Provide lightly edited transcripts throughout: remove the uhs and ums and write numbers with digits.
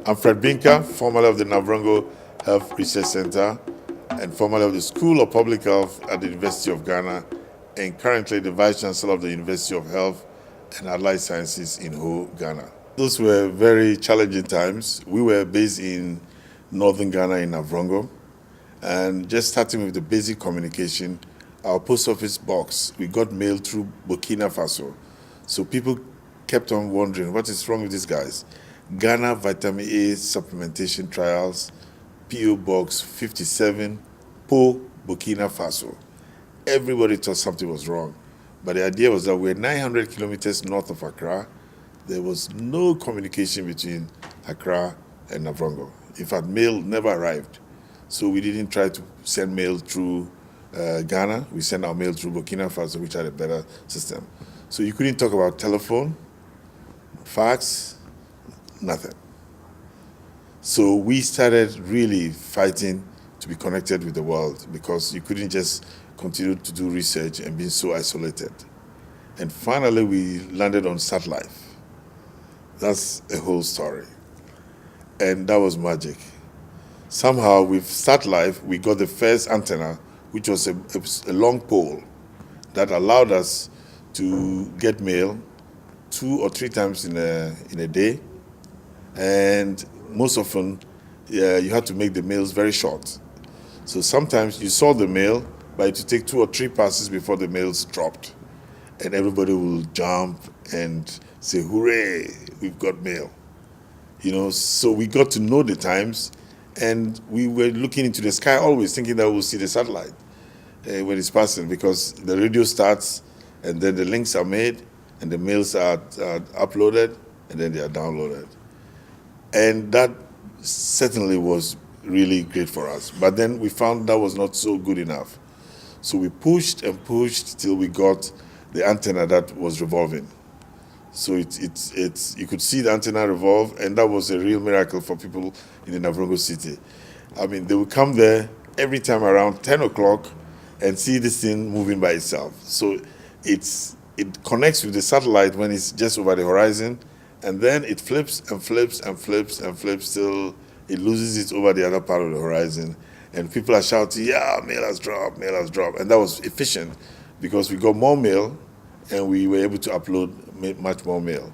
I'm Fred Binka, formerly of the Navrongo Health Research Center and formerly of the School of Public Health at the University of Ghana, and currently the Vice Chancellor of the University of Health and Allied Sciences in Ho, Ghana. Those were very challenging times. We were based in northern Ghana in Navrongo, and just starting with the basic communication, our post office box, we got mail through Burkina Faso. So people kept on wondering, what is wrong with these guys? Ghana Vitamin A Supplementation Trials, P.O. Box 57, Po, Burkina Faso. Everybody thought something was wrong. But the idea was that we're 900 kilometers north of Accra. There was no communication between Accra and Navrongo. In fact, mail never arrived. So we didn't try to send mail through Ghana. We sent our mail through Burkina Faso, which had a better system. So you couldn't talk about telephone, fax, nothing. So we started really fighting to be connected with the world, because you couldn't just continue to do research and being so isolated. And finally, we landed on satellite. That's a whole story. And that was magic. Somehow, with satellite, we got the first antenna, which was a long pole that allowed us to get mail 2 or 3 times in a day. And most often, you had to make the mails very short. So sometimes you saw the mail, but it would take 2 or 3 passes before the mails dropped. And everybody will jump and say, hooray, we've got mail. So we got to know the times, and we were looking into the sky always thinking that we'll see the satellite when it's passing, because the radio starts, and then the links are made, and the mails are uploaded, and then they are downloaded. And that certainly was really great for us. But then we found that was not so good enough. So we pushed and pushed till we got the antenna that was revolving. So you could see the antenna revolve, and that was a real miracle for people in the Navrongo city. I mean, they would come there every time around 10 o'clock and see this thing moving by itself. So it connects with the satellite when it's just over the horizon, and then it flips and flips and flips and flips till it loses it over the other part of the horizon. And people are shouting, yeah, mail has dropped, mail has dropped. And that was efficient, because we got more mail and we were able to upload much more mail.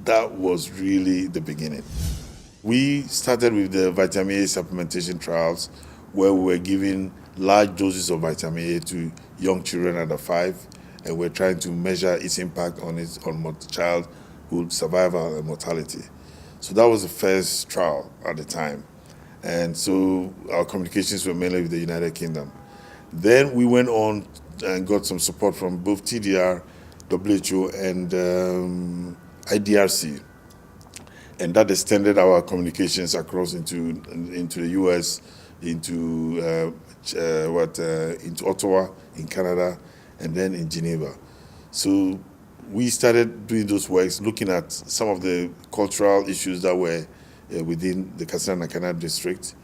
That was really the beginning. We started with the vitamin A supplementation trials, where we were giving large doses of vitamin A to young children under 5, and we're trying to measure its impact on childhood survival and mortality. So that was the first trial at the time. And so our communications were mainly with the United Kingdom. Then we went on and got some support from both TDR, WHO, and IDRC. And that extended our communications across into the US, into Ottawa in Canada, and then in Geneva. So we started doing those works, looking at some of the cultural issues that were within the Katsina-Nankana district.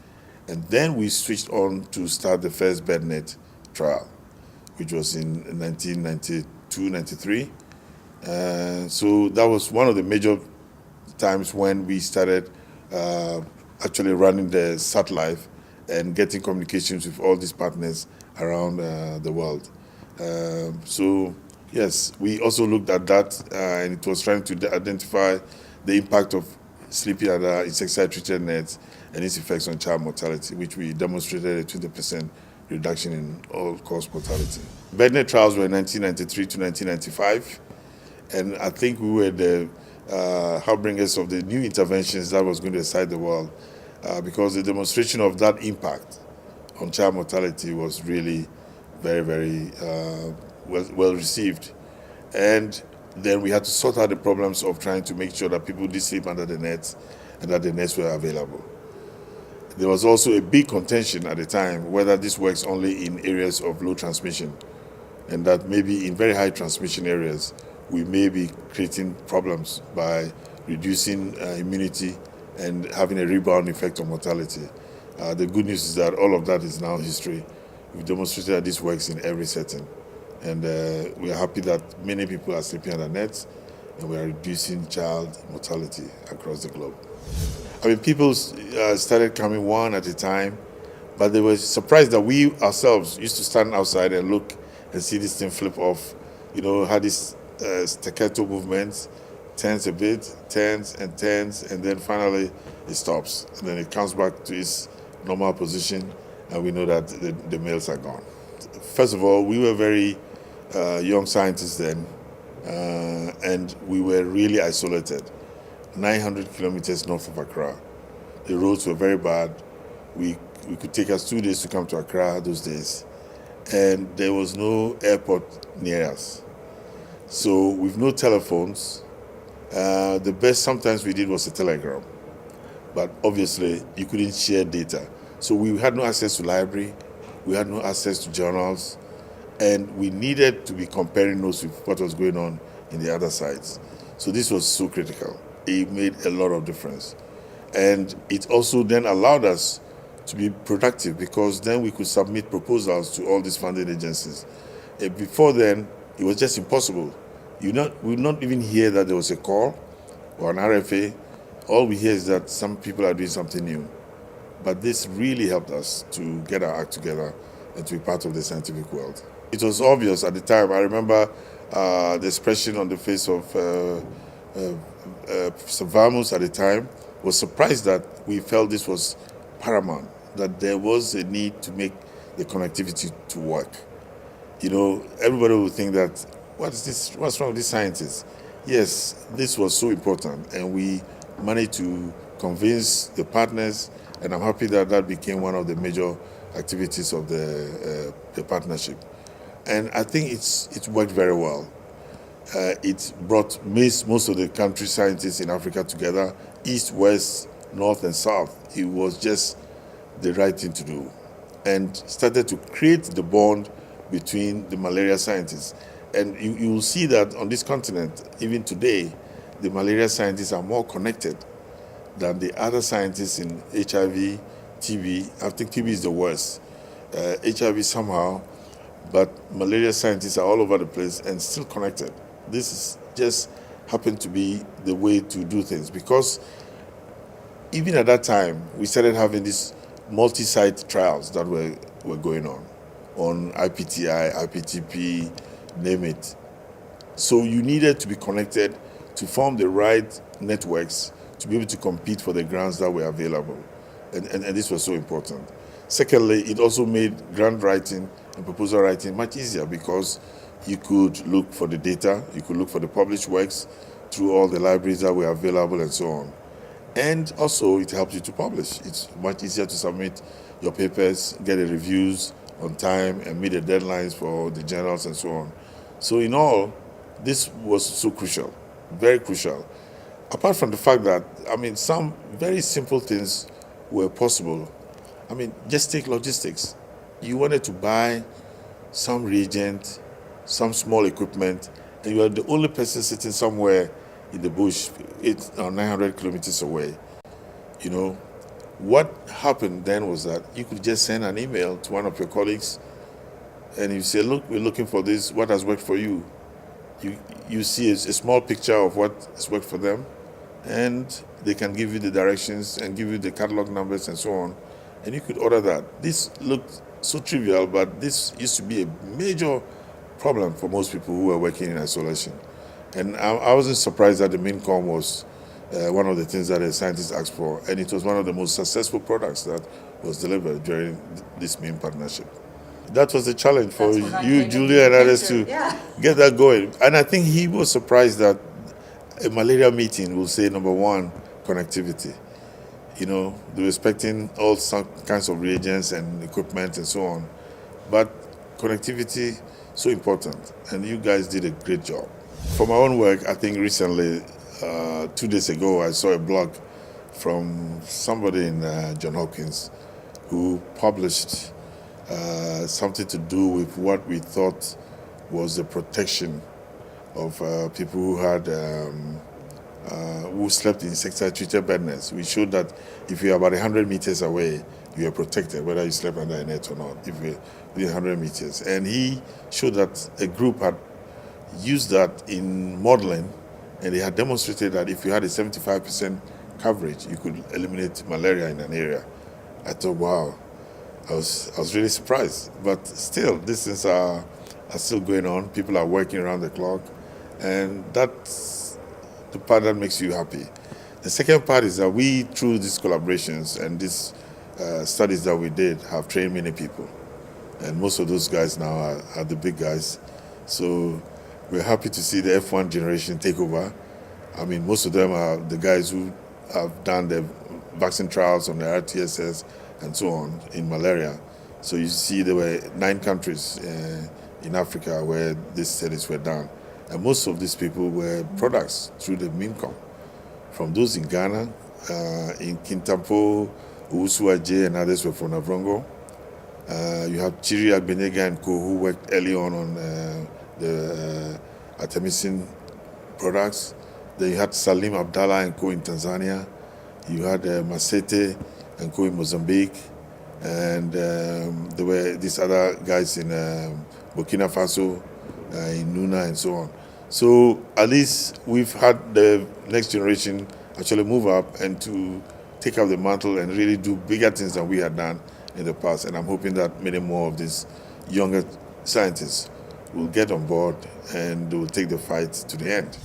And then we switched on to start the first BedNet trial, which was in 1992-93. So that was one of the major times when we started actually running the satellite and getting communications with all these partners around the world. So yes, we also looked at that, and it was trying to identify the impact of sleeping under insecticide-treated nets and its effects on child mortality, which we demonstrated a 20% reduction in all-cause mortality. BedNet trials were 1993 to 1995, and I think we were the harbingers of the new interventions that was going to excite the world, because the demonstration of that impact on child mortality was really very, very well received. And then we had to sort out the problems of trying to make sure that people did sleep under the nets and that the nets were available. There was also a big contention at the time whether this works only in areas of low transmission, and that maybe in very high transmission areas we may be creating problems by reducing immunity and having a rebound effect on mortality. The good news is that all of that is now history. We've demonstrated that this works in every setting. And we are happy that many people are sleeping under nets, and we are reducing child mortality across the globe. I mean, people started coming one at a time, but they were surprised that we ourselves used to stand outside and look and see this thing flip off. Had this staccato movements, turns a bit, turns, and then finally it stops. And then it comes back to its normal position, and we know that the males are gone. First of all, we were very young scientists then, and we were really isolated. 900 kilometers north of Accra. The roads were very bad. We could take us 2 days to come to Accra those days. And there was no airport near us. So with no telephones, the best sometimes we did was a telegram. But obviously you couldn't share data. So we had no access to library, we had no access to journals, and we needed to be comparing notes with what was going on in the other sites. So this was so critical. It made a lot of difference. And it also then allowed us to be productive, because then we could submit proposals to all these funding agencies. Before then, it was just impossible. We would not even hear that there was a call or an RFA. All we hear is that some people are doing something new. But this really helped us to get our act together and to be part of the scientific world. It was obvious at the time. I remember the expression on the face of Professor Vamos at the time was surprised that we felt this was paramount, that there was a need to make the connectivity to work. Everybody would think that, what's wrong with these scientists? Yes, this was so important, and we managed to convince the partners, and I'm happy that that became one of the major activities of the partnership. And I think it's worked very well. It brought most of the country scientists in Africa together, east, west, north, and south. It was just the right thing to do, and started to create the bond between the malaria scientists. And you will see that on this continent, even today, the malaria scientists are more connected than the other scientists in HIV, TB. I think TB is the worst. HIV somehow, but malaria scientists are all over the place and still connected. This is just happened to be the way to do things, because even at that time, we started having these multi-site trials that were going on IPTI, IPTP, name it. So you needed to be connected to form the right networks to be able to compete for the grants that were available. And this was so important. Secondly, it also made grant writing and proposal writing much easier, because you could look for the data, you could look for the published works through all the libraries that were available and so on. And also it helps you to publish. It's much easier to submit your papers, get the reviews on time, and meet the deadlines for the journals and so on. So in all, this was so crucial, very crucial. Apart from the fact that, some very simple things were possible. Just take logistics. You wanted to buy some reagent, some small equipment, and you are the only person sitting somewhere in the bush, 800 or 900 kilometers away. What happened then was that you could just send an email to one of your colleagues, and you say, look, we're looking for this, what has worked for you? You see a small picture of what has worked for them, and they can give you the directions and give you the catalog numbers and so on, and you could order that. This looked so trivial, but this used to be a major problem for most people who were working in isolation. And I wasn't surprised that the MinCom was one of the things that the scientists asked for, and it was one of the most successful products that was delivered during this main partnership. That was the challenge for you, Julia, and others to get that going. And I think he was surprised that a malaria meeting will say, number one, connectivity. They were expecting all some kinds of reagents and equipment and so on. But connectivity, so important. And you guys did a great job. For my own work, I think recently, 2 days ago, I saw a blog from somebody in Johns Hopkins who published something to do with what we thought was the protection of people who had who slept in insecticide-treated bed nests. We showed that if you're about 100 meters away, you are protected, whether you slept under a net or not, if you're within 100 meters. And he showed that a group had used that in modeling, and they had demonstrated that if you had a 75% coverage, you could eliminate malaria in an area. I thought, wow, I was really surprised. But still, these things are still going on. People are working around the clock, and that's the part that makes you happy. The second part is that we, through these collaborations and these studies that we did, have trained many people. And most of those guys now are the big guys. So we're happy to see the F1 generation take over. I mean, most of them are the guys who have done the vaccine trials on the RTSS and so on in malaria. So you see there were 9 countries in Africa where these studies were done. And most of these people were products through the MINCOM. From those in Ghana, in Kintampo, Usuaje and others were from Navrongo. You have Chiri Agbenega and co who worked early on the artemisinin products. Then you had Salim Abdallah and co in Tanzania. You had Masete and co in Mozambique. And there were these other guys in Burkina Faso, in Nuna and so on. So at least we've had the next generation actually move up and to take up the mantle and really do bigger things than we had done in the past. And I'm hoping that many more of these younger scientists will get on board and they will take the fight to the end.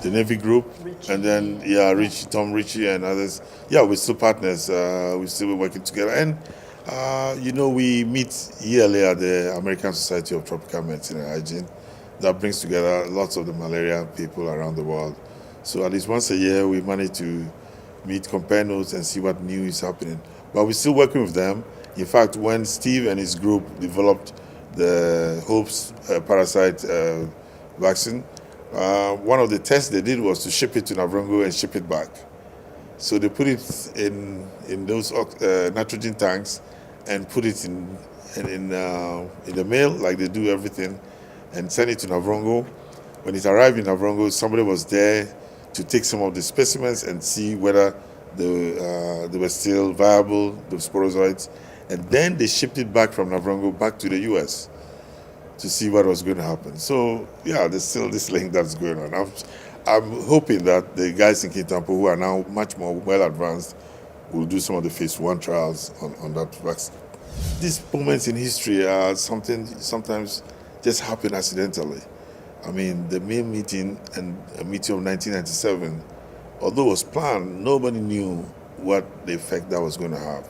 The Navy group, Richie. And then, Tom Ritchie and others. Yeah, we're still partners. We're still working together. And, we meet yearly at the American Society of Tropical Medicine and Hygiene. That brings together lots of the malaria people around the world. So at least once a year, we manage to meet, compare notes, and see what new is happening. But we're still working with them. In fact, when Steve and his group developed the HOPES parasite vaccine, one of the tests they did was to ship it to Navrongo and ship it back. So they put it in those nitrogen tanks and put it in the mail, like they do everything, and send it to Navrongo. When it arrived in Navrongo, somebody was there to take some of the specimens and see whether they were still viable, the sporozoites. And then they shipped it back from Navrongo back to the US to see what was going to happen. So, there's still this link that's going on. I'm hoping that the guys in Kintampo, who are now much more well advanced, will do some of the phase 1 trials on that vaccine. These moments in history are sometimes just happen accidentally. I mean, the main meeting and a meeting of 1997, although it was planned, nobody knew what the effect that was going to have.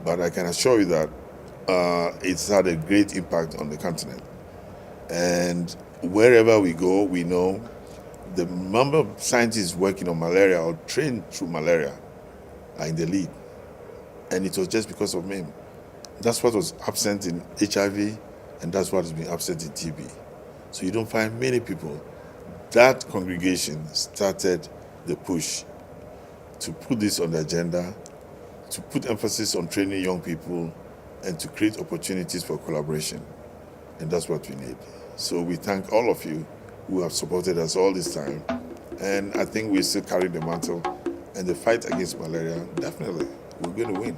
But I can assure you that it's had a great impact on the continent. And wherever we go, we know the number of scientists working on malaria or trained through malaria are in the lead. And it was just because of MIM. That's what was absent in HIV, and that's what has been absent in TB. So you don't find many people. That congregation started the push to put this on the agenda, to put emphasis on training young people, and to create opportunities for collaboration. And that's what we need. So we thank all of you who have supported us all this time. And I think we still carry the mantle. And the fight against malaria, definitely, we're going to win.